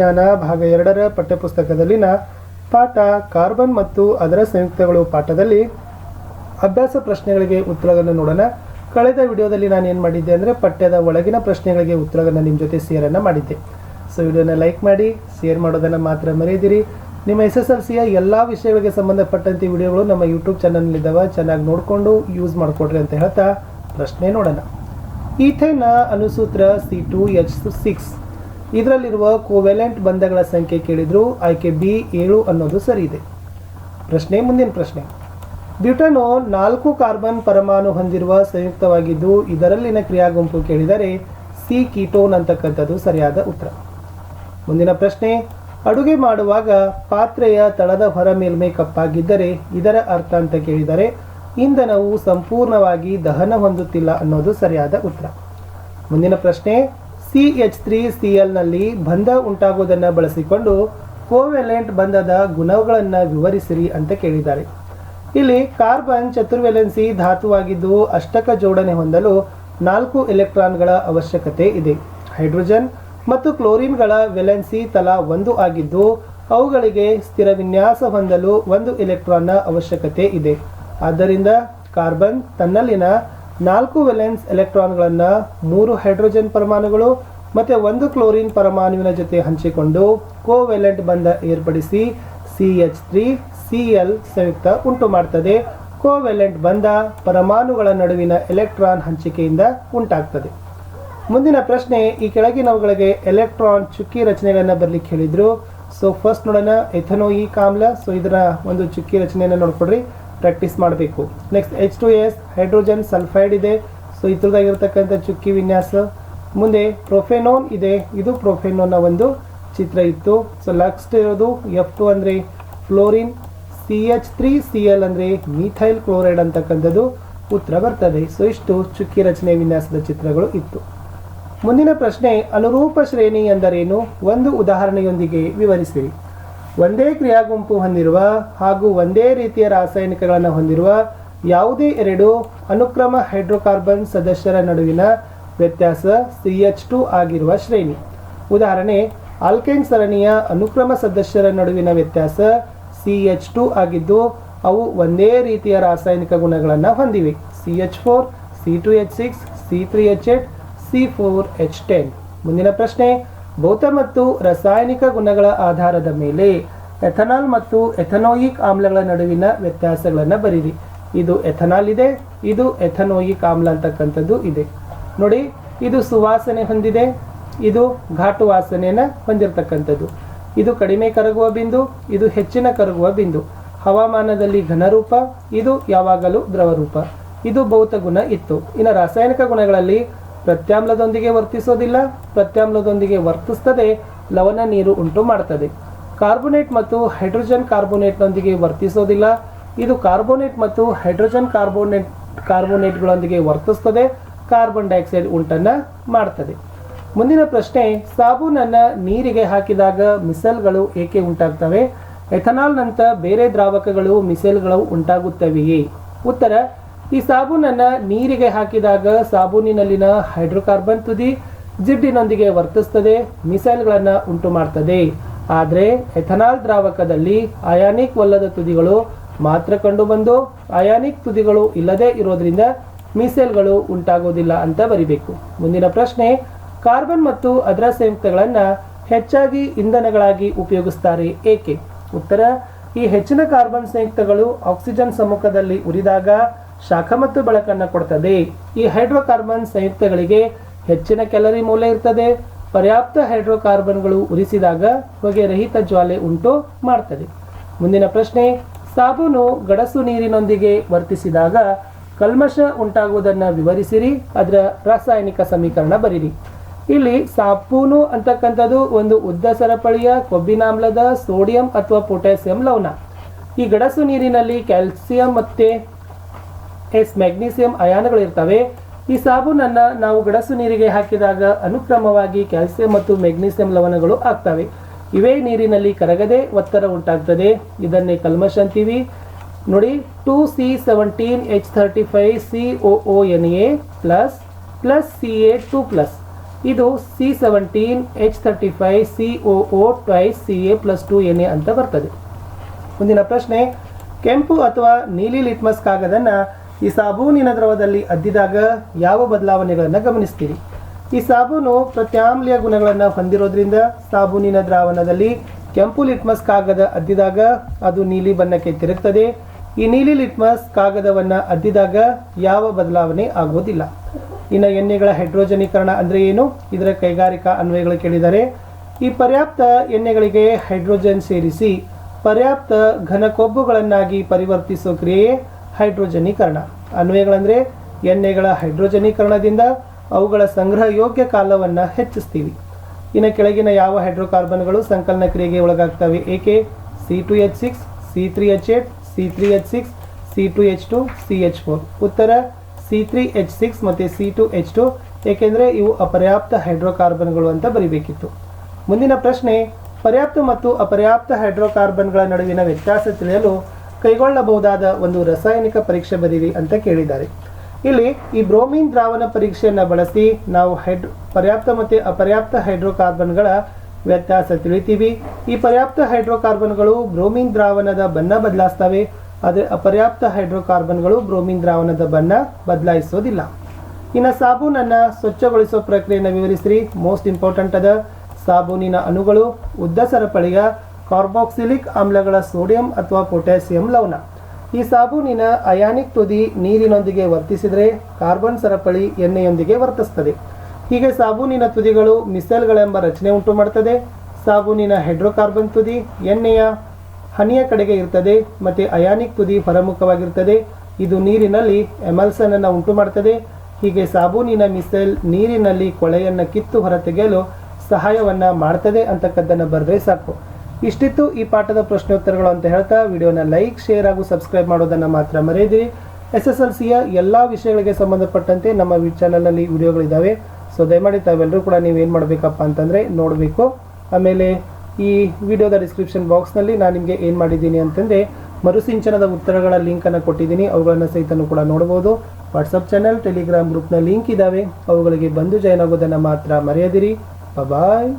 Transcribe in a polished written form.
ಜ್ಞಾನ ಭಾಗ 2ರ ಪಠ್ಯಪುಸ್ತಕದಲ್ಲಿನ ಪಾಠ ಕಾರ್ಬನ್ ಮತ್ತು ಅದರ ಸಂಯುಕ್ತಗಳು ಪಾಠದಲ್ಲಿ ಅಭ್ಯಾಸ ಪ್ರಶ್ನೆಗಳಿಗೆ ಉತ್ತರಗಳನ್ನು ನೋಡೋಣ. ಕಳೆದ ವಿಡಿಯೋದಲ್ಲಿ ನಾನು ಏನು ಮಾಡಿದ್ದೆ ಅಂದರೆ ಪಠ್ಯದ ಒಳಗಿನ ಪ್ರಶ್ನೆಗಳಿಗೆ ಉತ್ತರಗಳನ್ನು ನಿಮ್ಮ ಜೊತೆ ಶೇರನ್ನು ಮಾಡಿದ್ದೆ. ಸೊ ವಿಡಿಯೋನ ಲೈಕ್ ಮಾಡಿ, ಶೇರ್ ಮಾಡೋದನ್ನು ಮಾತ್ರ ಮರೆಯದಿರಿ. ನಿಮ್ಮ SSLCಯ ಎಲ್ಲ ವಿಷಯಗಳಿಗೆ ಸಂಬಂಧಪಟ್ಟಂತೆ ವಿಡಿಯೋಗಳು ನಮ್ಮ ಯೂಟ್ಯೂಬ್ ಚಾನಲ್ನಲ್ಲಿದ್ದಾವೆ, ಚೆನ್ನಾಗಿ ನೋಡಿಕೊಂಡು ಯೂಸ್ ಮಾಡಿಕೊಡ್ರಿ ಅಂತ ಹೇಳ್ತಾ ಪ್ರಶ್ನೆ ನೋಡೋಣ. ಈಥೇನ್ನ ಅಣುಸೂತ್ರ C2H6. ಇದರಲ್ಲಿರುವ ಕೋವೆಲೆಂಟ್ ಬಂಧಗಳ ಸಂಖ್ಯೆ ಕೇಳಿದ್ರು. ಆಯ್ಕೆ ಬಿ 7 ಅನ್ನೋದು ಸರಿ ಇದೆ. ಮುಂದಿನ ಪ್ರಶ್ನೆ. ಬ್ಯೂಟನೋ 4 ಕಾರ್ಬನ್ ಪರಮಾಣು ಹೊಂದಿರುವ ಸಂಯುಕ್ತವಾಗಿದ್ದು ಇದರಲ್ಲಿನ ಕ್ರಿಯಾ ಗುಂಪು ಕೇಳಿದರೆ ಸಿ ಕೀಟೋನ್ ಅಂತಕ್ಕಂಥದ್ದು ಸರಿಯಾದ ಉತ್ತರ. ಮುಂದಿನ ಪ್ರಶ್ನೆ. ಅಡುಗೆ ಮಾಡುವಾಗ ಪಾತ್ರೆಯ ತಳದ ಹೊರ ಮೇಲ್ಮೈ ಕಪ್ಪಾಗಿದ್ದರೆ ಇದರ ಅರ್ಥ ಅಂತ ಕೇಳಿದರೆ ಇಂಧನವು ಸಂಪೂರ್ಣವಾಗಿ ದಹನ ಹೊಂದುತ್ತಿಲ್ಲ ಅನ್ನೋದು ಸರಿಯಾದ ಉತ್ತರ. ಮುಂದಿನ ಪ್ರಶ್ನೆ. CH3Cl ನಲ್ಲಿ ಬಂಧ ಉಂಟಾಗುವುದನ್ನು ಬಳಸಿಕೊಂಡು ಕೋವೆಲೆಂಟ್ ಬಂಧದ ಗುಣಗಳನ್ನು ವಿವರಿಸಿರಿ ಅಂತ ಕೇಳಿದ್ದಾರೆ. ಇಲ್ಲಿ ಕಾರ್ಬನ್ ಚತುರ್ವೆಲೆನ್ಸಿ ಧಾತುವಾಗಿದ್ದು ಅಷ್ಟಕ ಜೋಡಣೆ ಹೊಂದಲು 4 ಎಲೆಕ್ಟ್ರಾನ್ಗಳ ಅವಶ್ಯಕತೆ ಇದೆ. ಹೈಡ್ರೋಜನ್ ಮತ್ತು ಕ್ಲೋರಿನ್ಗಳ ವೆಲೆನ್ಸಿ ತಲಾ 1 ಆಗಿದ್ದು ಅವುಗಳಿಗೆ ಸ್ಥಿರ ವಿನ್ಯಾಸ ಹೊಂದಲು 1 ಎಲೆಕ್ಟ್ರಾನ್ನ ಅವಶ್ಯಕತೆ ಇದೆ. ಆದ್ದರಿಂದ ಕಾರ್ಬನ್ ತನ್ನಲ್ಲಿನ 4 ವೆಲೆನ್ಸ್ ಎಲೆಕ್ಟ್ರಾನ್ಗಳನ್ನು 3 ಹೈಡ್ರೋಜನ್ ಪರಮಾಣುಗಳು ಮತ್ತು 1 ಕ್ಲೋರಿನ್ ಪರಮಾಣುವಿನ ಜೊತೆ ಹಂಚಿಕೊಂಡು ಕೋವೆಲೆಂಟ್ ಬಂಧ ಏರ್ಪಡಿಸಿ CH3Cl ಸಂಯುಕ್ತ ಉಂಟು ಮಾಡ್ತದೆ. ಕೋವೆಲೆಂಟ್ ಬಂಧ ಪರಮಾಣುಗಳ ನಡುವಿನ ಎಲೆಕ್ಟ್ರಾನ್ ಹಂಚಿಕೆಯಿಂದ ಉಂಟಾಗ್ತದೆ. ಮುಂದಿನ ಪ್ರಶ್ನೆ. ಈ ಕೆಳಗಿನವುಗಳಿಗೆ ಎಲೆಕ್ಟ್ರಾನ್ ಚುಕ್ಕಿ ರಚನೆಗಳನ್ನು ಬರಲಿಕ್ಕೆ ಹೇಳಿದ್ರು. ಸೊ ಫಸ್ಟ್ ನೋಡೋಣ, ಎಥನೋಯಿಕ್ ಆಮ್ಲ. ಸೊ ಇದರ ಒಂದು ಚುಕ್ಕಿ ರಚನೆಯನ್ನು ನೋಡ್ಕೊಡ್ರಿ, ಪ್ರಾಕ್ಟೀಸ್ ಮಾಡಬೇಕು. ನೆಕ್ಸ್ಟ್ H2S ಹೈಡ್ರೋಜನ್ ಸಲ್ಫೈಡ್ ಇದೆ. ಸೊ ಇದ್ರದಾಗಿರ್ತಕ್ಕಂಥ ಚುಕ್ಕಿ ವಿನ್ಯಾಸ. ಮುಂದೆ ಪ್ರೊಫೆನೋನ್ ಇದೆ, ಇದು ಪ್ರೊಫೆನೋನ್ನ ಒಂದು ಚಿತ್ರ ಇತ್ತು. ಸೊ ನೆಕ್ಸ್ಟ್ ಇರೋದು F2 ಅಂದರೆ ಫ್ಲೋರಿನ್, CH3Cl ಅಂದರೆ ಮೀಥೈಲ್ ಕ್ಲೋರೈಡ್ ಅಂತಕ್ಕಂಥದ್ದು ಉತ್ತರ ಬರ್ತದೆ. ಸೊ ಇಷ್ಟು ಚುಕ್ಕಿ ರಚನೆ ವಿನ್ಯಾಸದ ಚಿತ್ರಗಳು ಇತ್ತು. ಮುಂದಿನ ಪ್ರಶ್ನೆ. ಅನುರೂಪ ಶ್ರೇಣಿ ಎಂದರೇನು? ಒಂದು ಉದಾಹರಣೆಯೊಂದಿಗೆ ವಿವರಿಸಿರಿ. ಒಂದೇ ಕ್ರಿಯಾ ಗುಂಪು ಹೊಂದಿರುವ ಹಾಗೂ ಒಂದೇ ರೀತಿಯ ರಾಸಾಯನಿಕಗಳನ್ನು ಹೊಂದಿರುವ ಯಾವುದೇ 2 ಅನುಕ್ರಮ ಹೈಡ್ರೋಕಾರ್ಬನ್ ಸದಸ್ಯರ ನಡುವಿನ ವ್ಯತ್ಯಾಸ CH2 ಆಗಿರುವ ಶ್ರೇಣಿ. ಉದಾಹರಣೆ, ಆಲ್ಕೈನ್ ಸರಣಿಯ ಅನುಕ್ರಮ ಸದಸ್ಯರ ನಡುವಿನ ವ್ಯತ್ಯಾಸ CH2 ಆಗಿದ್ದು ಅವು ಒಂದೇ ರೀತಿಯ ರಾಸಾಯನಿಕ ಗುಣಗಳನ್ನು ಹೊಂದಿವೆ. CH4, C2H6, C3H8, C4H10. ಮುಂದಿನ ಪ್ರಶ್ನೆ. ಭೌತ ಮತ್ತು ರಾಸಾಯನಿಕ ಗುಣಗಳ ಆಧಾರದ ಮೇಲೆ ಎಥನಾಲ್ ಮತ್ತು ಎಥನೋಯಿಕ್ ಆಮ್ಲಗಳ ನಡುವಿನ ವ್ಯತ್ಯಾಸಗಳನ್ನು ಬರೀರಿ. ಇದು ಎಥನಾಲ್ ಇದೆ, ಇದು ಎಥನೋಯಿಕ್ ಆಮ್ಲ ಅಂತಕ್ಕಂಥದ್ದು ಇದೆ. ನೋಡಿ, ಇದು ಸುವಾಸನೆ ಹೊಂದಿದೆ, ಇದು ಘಾಟು ವಾಸನೆಯನ್ನು ಹೊಂದಿರತಕ್ಕಂಥದ್ದು. ಇದು ಕಡಿಮೆ ಕರಗುವ ಬಿಂದು, ಇದು ಹೆಚ್ಚಿನ ಕರಗುವ ಬಿಂದು. ಹವಾಮಾನದಲ್ಲಿ ಘನರೂಪ, ಇದು ಯಾವಾಗಲೂ ದ್ರವರೂಪ. ಇದು ಭೌತ ಗುಣ ಇತ್ತು. ಇನ್ನು ರಾಸಾಯನಿಕ ಗುಣಗಳಲ್ಲಿ ಪ್ರತ್ಯಾಮ್ಲದೊಂದಿಗೆ ವರ್ತಿಸೋದಿಲ್ಲ, ಪ್ರತ್ಯಾಮ್ಲದೊಂದಿಗೆ ವರ್ತಿಸ್ತದೆ, ಲವಣ ನೀರು ಉಂಟು ಮಾಡ್ತದೆ. ಕಾರ್ಬೋನೇಟ್ ಮತ್ತು ಹೈಡ್ರೋಜನ್ ಕಾರ್ಬೋನೇಟ್ನೊಂದಿಗೆ ವರ್ತಿಸೋದಿಲ್ಲ, ಇದು ಕಾರ್ಬೋನೇಟ್ ಮತ್ತು ಹೈಡ್ರೋಜನ್ ಕಾರ್ಬೋನೇಟ್ಗಳೊಂದಿಗೆ ವರ್ತಿಸ್ತದೆ, ಕಾರ್ಬನ್ ಡೈಆಕ್ಸೈಡ್ ಉಂಟನ್ನು ಮಾಡ್ತದೆ. ಮುಂದಿನ ಪ್ರಶ್ನೆ. ಸಾಬೂನನ್ನು ನೀರಿಗೆ ಹಾಕಿದಾಗ ಮಿಸೆಲ್ಗಳು ಏಕೆ ಉಂಟಾಗ್ತವೆ? ಎಥನಾಲ್ನಂಥ ಬೇರೆ ದ್ರಾವಕಗಳು ಮಿಸೆಲ್ಗಳು ಉಂಟಾಗುತ್ತವೆಯೇ? ಉತ್ತರ. ಈ ಸಾಬೂನನ್ನು ನೀರಿಗೆ ಹಾಕಿದಾಗ ಸಾಬೂನಿನಲ್ಲಿನ ಹೈಡ್ರೋಕಾರ್ಬನ್ ತುದಿ ಜಿಡ್ಡಿನೊಂದಿಗೆ ವರ್ತಿಸ್ತದೆ, ಮಿಸೈಲ್ಗಳನ್ನು ಉಂಟು ಮಾಡ್ತದೆ. ಆದರೆ ಎಥನಾಲ್ ದ್ರಾವಕದಲ್ಲಿ ಅಯಾನಿಕ್ ವಲ್ಲದ ತುದಿಗಳು ಮಾತ್ರ ಕಂಡುಬಂದು ಅಯಾನಿಕ್ ತುದಿಗಳು ಇಲ್ಲದೆ ಇರೋದ್ರಿಂದ ಮಿಸೈಲ್ಗಳು ಉಂಟಾಗೋದಿಲ್ಲ ಅಂತ ಬರಿಬೇಕು. ಮುಂದಿನ ಪ್ರಶ್ನೆ. ಕಾರ್ಬನ್ ಮತ್ತು ಅದರ ಸಂಯುಕ್ತಗಳನ್ನು ಹೆಚ್ಚಾಗಿ ಇಂಧನಗಳಾಗಿ ಉಪಯೋಗಿಸ್ತಾರೆ ಏಕೆ? ಉತ್ತರ. ಈ ಹೆಚ್ಚಿನ ಕಾರ್ಬನ್ ಸಂಯುಕ್ತಗಳು ಆಕ್ಸಿಜನ್ ಸಮ್ಮುಖದಲ್ಲಿ ಉರಿದಾಗ ಶಾಖ ಮತ್ತು ಬೆಳಕನ್ನು ಕೊಡ್ತದೆ. ಈ ಹೈಡ್ರೋಕಾರ್ಬನ್ ಸಂಯುಕ್ತಗಳಿಗೆ ಹೆಚ್ಚಿನ ಕ್ಯಾಲರಿ ಮೌಲ್ಯ ಇರ್ತದೆ. ಪರ್ಯಾಪ್ತ ಹೈಡ್ರೋಕಾರ್ಬನ್ಗಳು ಉರಿಸಿದಾಗ ಹೊಗೆ ರಹಿತ ಜ್ವಾಲೆ ಉಂಟು ಮಾಡ್ತದೆ. ಮುಂದಿನ ಪ್ರಶ್ನೆ. ಸಾಬೂನು ಗಡಸು ನೀರಿನೊಂದಿಗೆ ವರ್ತಿಸಿದಾಗ ಕಲ್ಮಶ ಉಂಟಾಗುವುದನ್ನು ವಿವರಿಸಿರಿ. ಅದರ ರಾಸಾಯನಿಕ ಸಮೀಕರಣ ಬರೀರಿ. ಇಲ್ಲಿ ಸಾಬೂನು ಅಂತಕ್ಕಂಥದ್ದು ಒಂದು ಉದ್ದ ಸರಪಳಿಯ ಕೊಬ್ಬಿನಾಮ್ಲದ ಸೋಡಿಯಂ ಅಥವಾ ಪೊಟ್ಯಾಸಿಯಂ ಲವಣ. ಈ ಗಡಸು ನೀರಿನಲ್ಲಿ ಕ್ಯಾಲ್ಸಿಯಂ ಮತ್ತು ಮೆಗ್ನೀಸಿಯಂ ಅಯಾನುಗಳು ಇರ್ತವೆ. ಈ ಸಾಬೂನನ್ನು ನಾವು ಗಡಸು ನೀರಿಗೆ ಹಾಕಿದಾಗ ಅನುಕ್ರಮವಾಗಿ ಕ್ಯಾಲ್ಸಿಯಂ ಮತ್ತು ಮೆಗ್ನೀಸಿಯಂ ಲವಣಗಳು ಆಗ್ತವೆ. ಇವೇ ನೀರಿನಲ್ಲಿ ಕರಗದೆ ಒತ್ತಡ ಉಂಟಾಗ್ತದೆ. ಇದನ್ನೇ ಕಲ್ಮಶ ಅಂತೀವಿ. ನೋಡಿ, 2C17H35COONA+ Ca2+. ಇದು C17H35COO twice Ca+2Na ಅಂತ ಬರ್ತದೆ. ಮುಂದಿನ ಪ್ರಶ್ನೆ, ಕೆಂಪು ಅಥವಾ ನೀಲಿ ಲಿಟ್ಮಸ್ ಕಾಗದನ್ನು ಈ ಸಾಬೂನಿನ ದ್ರವದಲ್ಲಿ ಅದ್ದಿದಾಗ ಯಾವ ಬದಲಾವಣೆಗಳನ್ನು ಗಮನಿಸ್ತೀರಿ? ಈ ಸಾಬೂನು ಪ್ರತ್ಯಾಮ್ಲೀಯ ಗುಣಗಳನ್ನು ಹೊಂದಿರೋದ್ರಿಂದ ಸಾಬೂನಿನ ದ್ರಾವಣದಲ್ಲಿ ಕೆಂಪು ಲಿಟ್ಮಸ್ ಕಾಗದ ಅದ್ದಿದಾಗ ಅದು ನೀಲಿ ಬಣ್ಣಕ್ಕೆ ತಿರುಗ್ತದೆ. ಈ ನೀಲಿ ಲಿಟ್ಮಸ್ ಕಾಗದವನ್ನು ಅದ್ದಿದಾಗ ಯಾವ ಬದಲಾವಣೆ ಆಗೋದಿಲ್ಲ. ಇನ್ನು ಎಣ್ಣೆಗಳ ಹೈಡ್ರೋಜನೀಕರಣ ಅಂದರೆ ಏನು? ಇದರ ಕೈಗಾರಿಕಾ ಅನ್ವಯಗಳು ಕೇಳಿದರೆ, ಈ ಪರ್ಯಾಪ್ತ ಎಣ್ಣೆಗಳಿಗೆ ಹೈಡ್ರೋಜನ್ ಸೇರಿಸಿ ಪರ್ಯಾಪ್ತ ಘನಕೊಬ್ಬುಗಳನ್ನಾಗಿ ಪರಿವರ್ತಿಸುವ ಕ್ರಿಯೆಯೇ ಹೈಡ್ರೋಜನೀಕರಣ. ಅನ್ವಯಗಳಂದರೆ ಎಣ್ಣೆಗಳ ಹೈಡ್ರೋಜನೀಕರಣದಿಂದ ಅವುಗಳ ಸಂಗ್ರಹ ಯೋಗ್ಯ ಕಾಲವನ್ನು ಹೆಚ್ಚಿಸ್ತೀವಿ. ಇನ್ನು ಕೆಳಗಿನ ಯಾವ ಹೈಡ್ರೋಕಾರ್ಬನ್ಗಳು ಸಂಕಲನ ಕ್ರಿಯೆಗೆ ಒಳಗಾಗ್ತವೆ? ಏಕೆ? C2H6, C3H8, C3H6, C2H2, CH4. ಉತ್ತರ C3H6 ಮತ್ತು C2H2, ಏಕೆಂದರೆ ಇವು ಅಪರ್ಯಾಪ್ತ ಹೈಡ್ರೋಕಾರ್ಬನ್ಗಳು ಅಂತ ಬರಿಬೇಕಿತ್ತು. ಮುಂದಿನ ಪ್ರಶ್ನೆ, ಪರ್ಯಾಪ್ತ ಮತ್ತು ಅಪರ್ಯಾಪ್ತ ಹೈಡ್ರೋಕಾರ್ಬನ್ಗಳ ನಡುವಿನ ವ್ಯತ್ಯಾಸ ತಿಳಿಯಲು ಕೈಗೊಳ್ಳಬಹುದಾದ ಒಂದು ರಾಸಾಯನಿಕ ಪರೀಕ್ಷೆ ಬರೀರಿ ಅಂತ ಕೇಳಿದ್ದಾರೆ. ಇಲ್ಲಿ ಈ ಬ್ರೋಮಿನ್ ದ್ರಾವಣ ಪರೀಕ್ಷೆಯನ್ನು ಬಳಸಿ ನಾವು ಪರ್ಯಾಪ್ತ ಮತ್ತು ಅಪರ್ಯಾಪ್ತ ಹೈಡ್ರೋಕಾರ್ಬನ್ಗಳ ವ್ಯತ್ಯಾಸ ತಿಳಿತೀವಿ. ಈ ಪರ್ಯಾಪ್ತ ಹೈಡ್ರೋಕಾರ್ಬನ್ಗಳು ಬ್ರೋಮಿನ್ ದ್ರಾವಣದ ಬಣ್ಣ ಬದಲಾಯಿಸ್ತವೆ, ಆದರೆ ಅಪರ್ಯಾಪ್ತ ಹೈಡ್ರೋಕಾರ್ಬನ್ಗಳು ಬ್ರೋಮಿನ್ ದ್ರಾವಣದ ಬಣ್ಣ ಬದಲಾಯಿಸೋದಿಲ್ಲ. ಇನ್ನು ಸಾಬೂನನ್ನು ಸ್ವಚ್ಛಗೊಳಿಸುವ ಪ್ರಕ್ರಿಯೆಯನ್ನು ವಿವರಿಸಿರಿ. ಮೋಸ್ಟ್ ಇಂಪಾರ್ಟೆಂಟ್ ಅದ ಸಾಬೂನಿನ ಅಣುಗಳು ಉದ್ದ ಸರಪಳಿಯ ಕಾರ್ಬಾಕ್ಸಿಲಿಕ್ ಆಮ್ಲಗಳ ಸೋಡಿಯಂ ಅಥವಾ ಪೊಟ್ಯಾಸಿಯಂ ಲವಣ. ಈ ಸಾಬೂನಿನ ಅಯಾನಿಕ್ ತುದಿ ನೀರಿನೊಂದಿಗೆ ವರ್ತಿಸಿದರೆ ಕಾರ್ಬನ್ ಸರಪಳಿ ಎಣ್ಣೆಯೊಂದಿಗೆ ವರ್ತಿಸುತ್ತದೆ. ಹೀಗೆ ಸಾಬೂನಿನ ತುದಿಗಳು ಮಿಸೆಲ್ಗಳೆಂಬ ರಚನೆ ಉಂಟು ಮಾಡುತ್ತದೆ. ಸಾಬೂನಿನ ಹೈಡ್ರೋಕಾರ್ಬನ್ ತುದಿ ಎಣ್ಣೆಯ ಹನಿಯ ಕಡೆಗೆ ಇರ್ತದೆ ಮತ್ತು ಅಯಾನಿಕ್ ತುದಿ ಹೊರಮುಖವಾಗಿರ್ತದೆ. ಇದು ನೀರಿನಲ್ಲಿ ಎಮಲ್ಸನ್ ಅನ್ನು ಉಂಟು ಮಾಡುತ್ತದೆ. ಹೀಗೆ ಸಾಬೂನಿನ ಮಿಸೆಲ್ ನೀರಿನಲ್ಲಿ ಕೊಳೆಯನ್ನು ಕಿತ್ತು ಹೊರತೆಗೆಯಲು ಸಹಾಯವನ್ನು ಮಾಡ್ತದೆ ಅಂತಕ್ಕದ್ದನ್ನು ಬರೆದ್ರೆ ಸಾಕು. ಇಷ್ಟಿತ್ತು ಈ ಪಾಠದ ಪ್ರಶ್ನೋತ್ತರಗಳು ಅಂತ ಹೇಳ್ತಾ ವಿಡಿಯೋನ ಲೈಕ್, ಶೇರ್ ಹಾಗೂ ಸಬ್ಸ್ಕ್ರೈಬ್ ಮಾಡೋದನ್ನು ಮಾತ್ರ ಮರೆಯದಿರಿ. SSLCಯ ಎಲ್ಲ ವಿಷಯಗಳಿಗೆ ಸಂಬಂಧಪಟ್ಟಂತೆ ನಮ್ಮ ಚಾನಲ್ನಲ್ಲಿ ವಿಡಿಯೋಗಳಿದ್ದಾವೆ. ಸೊ ದಯಮಾಡಿ ತಾವೆಲ್ಲರೂ ಕೂಡ ನೀವೇನು ಮಾಡಬೇಕಪ್ಪ ಅಂತಂದರೆ ನೋಡಬೇಕು. ಆಮೇಲೆ ಈ ವಿಡಿಯೋದ ಡಿಸ್ಕ್ರಿಪ್ಷನ್ ಬಾಕ್ಸ್ನಲ್ಲಿ ನಾನು ನಿಮಗೆ ಏನು ಮಾಡಿದ್ದೀನಿ ಅಂತಂದರೆ ಮರುಸಿಂಚನದ ಉತ್ತರಗಳ ಲಿಂಕನ್ನು ಕೊಟ್ಟಿದ್ದೀನಿ. ಅವುಗಳನ್ನು ಸಹಿತನೂ ಕೂಡ ನೋಡ್ಬೋದು. ವಾಟ್ಸಪ್ ಚಾನಲ್, ಟೆಲಿಗ್ರಾಮ್ ಗ್ರೂಪ್ನ ಲಿಂಕ್ ಇದ್ದಾವೆ. ಅವುಗಳಿಗೆ ಬಂದು ಜಾಯ್ನ್ ಆಗೋದನ್ನು ಮಾತ್ರ ಮರೆಯದಿರಿ. ಬಾಯ್.